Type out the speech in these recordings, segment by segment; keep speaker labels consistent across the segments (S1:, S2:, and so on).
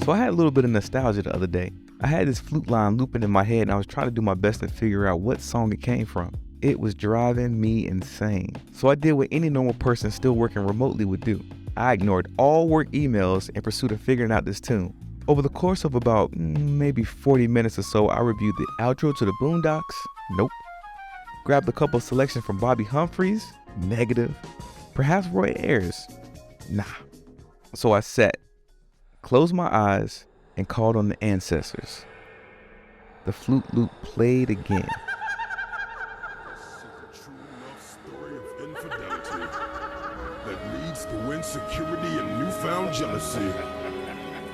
S1: So I had a little bit of nostalgia the other day. I had this flute line looping in my head and I was trying to do my best to figure out what song it came from. It was driving me insane. So I did what any normal person still working remotely would do. I ignored all work emails in pursuit of figuring out this tune. Over the course of about maybe 40 minutes or so, I reviewed the outro to the Boondocks. Nope. Grabbed a couple of selections from Bobby Humphries. Negative. Perhaps Roy Ayers. Nah. So I sat, closed my eyes, and called on the ancestors. The flute loop played again.
S2: That leads to insecurity and newfound jealousy.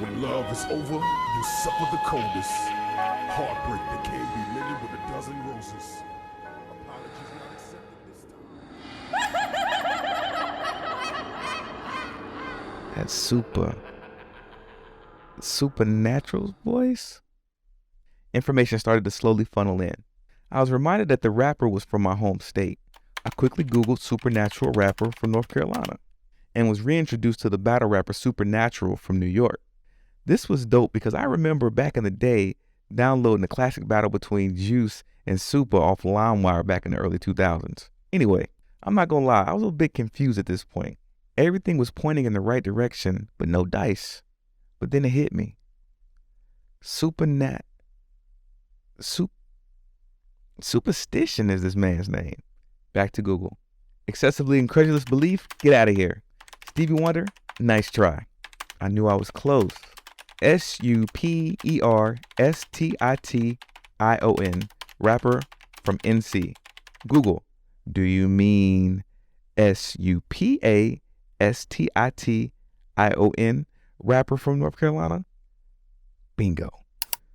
S2: When love is over, you suffer the coldest. Heartbreak that can't be mended with a dozen roses. Apologies not accepted this time.
S1: That supernatural voice? Information started to slowly funnel in. I was reminded that the rapper was from my home state. I quickly Googled supernatural rapper from North Carolina and was reintroduced to the battle rapper Supernatural from New York. This was dope because I remember back in the day downloading the classic battle between Juice and Super off LimeWire back in the early 2000s. Anyway, I'm not gonna lie, I was a bit confused at this point. Everything was pointing in the right direction, but no dice. But then it hit me. Superstition is this man's name. Back to Google. Excessively incredulous belief? Get out of here. Stevie Wonder? Nice try. I knew I was close. Superstition, rapper from NC. Google. Do you mean Supastion, rapper from North Carolina? Bingo.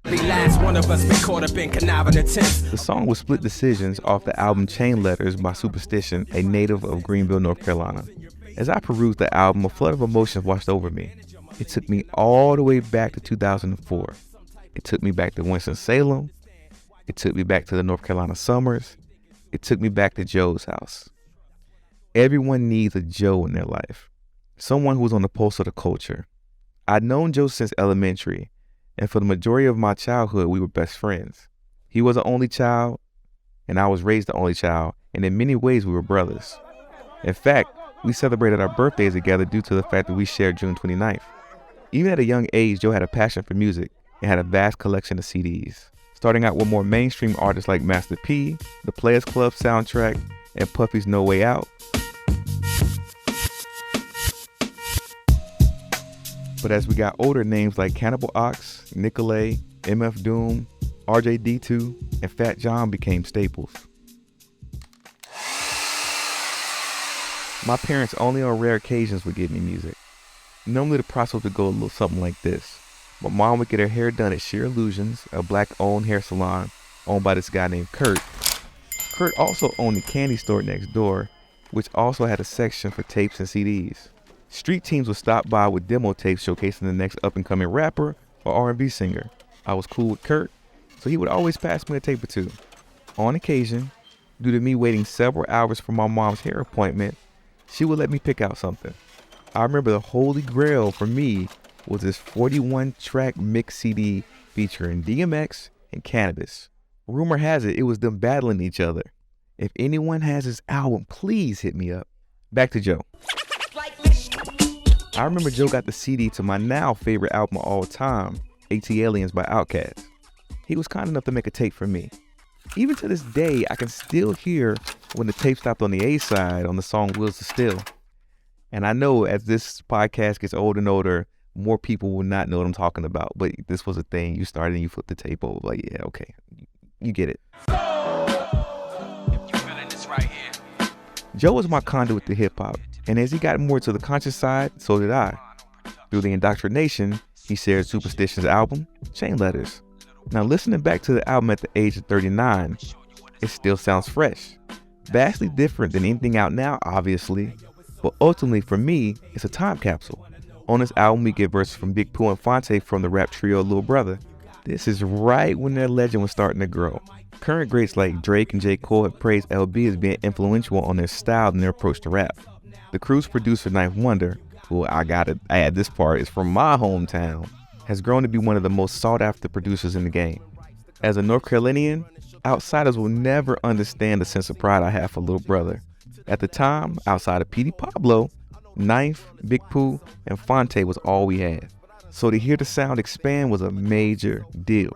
S3: The last one of us been caught up in conniving attempts.
S1: The song was Split Decisions off the album Chain Letters by Superstition, a native of Greenville, North Carolina. As I perused the album, a flood of emotions washed over me. It took me all the way back to 2004. It took me back to Winston-Salem. It took me back to the North Carolina summers. It took me back to Joe's house. Everyone needs a Joe in their life. Someone who's on the pulse of the culture. I'd known Joe since elementary, and for the majority of my childhood, we were best friends. He was the only child, and I was raised the only child, and in many ways, we were brothers. In fact, we celebrated our birthdays together due to the fact that we shared June 29th. Even at a young age, Joe had a passion for music and had a vast collection of CDs, starting out with more mainstream artists like Master P, the Players Club soundtrack, and Puffy's No Way Out. But as we got older, names like Cannibal Ox, Nicolay, MF Doom, RJD2, and Fat John became staples. My parents only on rare occasions would give me music. Normally the process would go a little something like this. My mom would get her hair done at Sheer Illusions, a black-owned hair salon owned by this guy named Kurt. Kurt also owned a candy store next door, which also had a section for tapes and CDs. Street teams would stop by with demo tapes showcasing the next up-and-coming rapper or R&B singer. I was cool with Kurt, so he would always pass me a tape or two. On occasion, due to me waiting several hours for my mom's hair appointment, she would let me pick out something. I remember the holy grail for me was this 41-track mix CD featuring DMX and Cannabis. Rumor has it was them battling each other. If anyone has this album, please hit me up. Back to Joe. I remember Joe got the CD to my now favorite album of all time, AT-Aliens by Outkast. He was kind enough to make a tape for me. Even to this day, I can still hear when the tape stopped on the A-side on the song Wheels of Steel. And I know as this podcast gets older and older, more people will not know what I'm talking about. But this was a thing. You started and you flipped the tape over. Like, yeah, okay. You get it. Joe was my conduit to hip-hop. And as he got more to the conscious side, so did I. Through the indoctrination, he shared Superstition's album, Chain Letters. Now listening back to the album at the age of 39, it still sounds fresh. Vastly different than anything out now, obviously. But ultimately, for me, it's a time capsule. On this album, we get verses from Big Pooh and Fonte from the rap trio Lil Brother. This is right when their legend was starting to grow. Current greats like Drake and J. Cole have praised LB as being influential on their style and their approach to rap. The crew's producer, Ninth Wonder, who I gotta add this part, is from my hometown, has grown to be one of the most sought after producers in the game. As a North Carolinian, outsiders will never understand the sense of pride I have for Little Brother. At the time, outside of P.D. Pablo, Knife, Big Pooh, and Fonte was all we had. So to hear the sound expand was a major deal.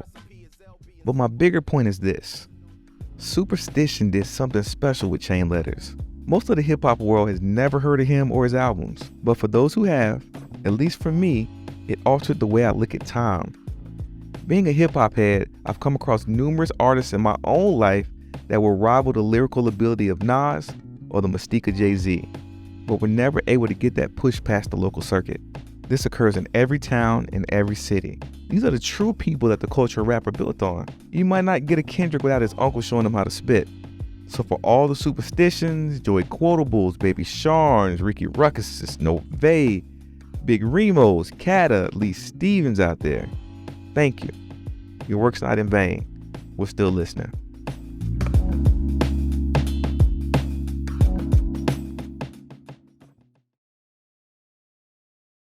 S1: But my bigger point is this. Superstition did something special with Chain Letters. Most of the hip-hop world has never heard of him or his albums, but for those who have, at least for me, it altered the way I look at time. Being a hip-hop head, I've come across numerous artists in my own life that will rival the lyrical ability of Nas or the mystique of Jay-Z, but were never able to get that push past the local circuit. This occurs in every town and every city. These are the true people that the culture of rap are built on. You might not get a Kendrick without his uncle showing him how to spit. So for all the superstitions, Joey Quotables, Baby Sharns, Ricky Ruckuses, Novay, Big Remos, Kata, Lee Stevens out there, thank you. Your work's not in vain. We're still listening.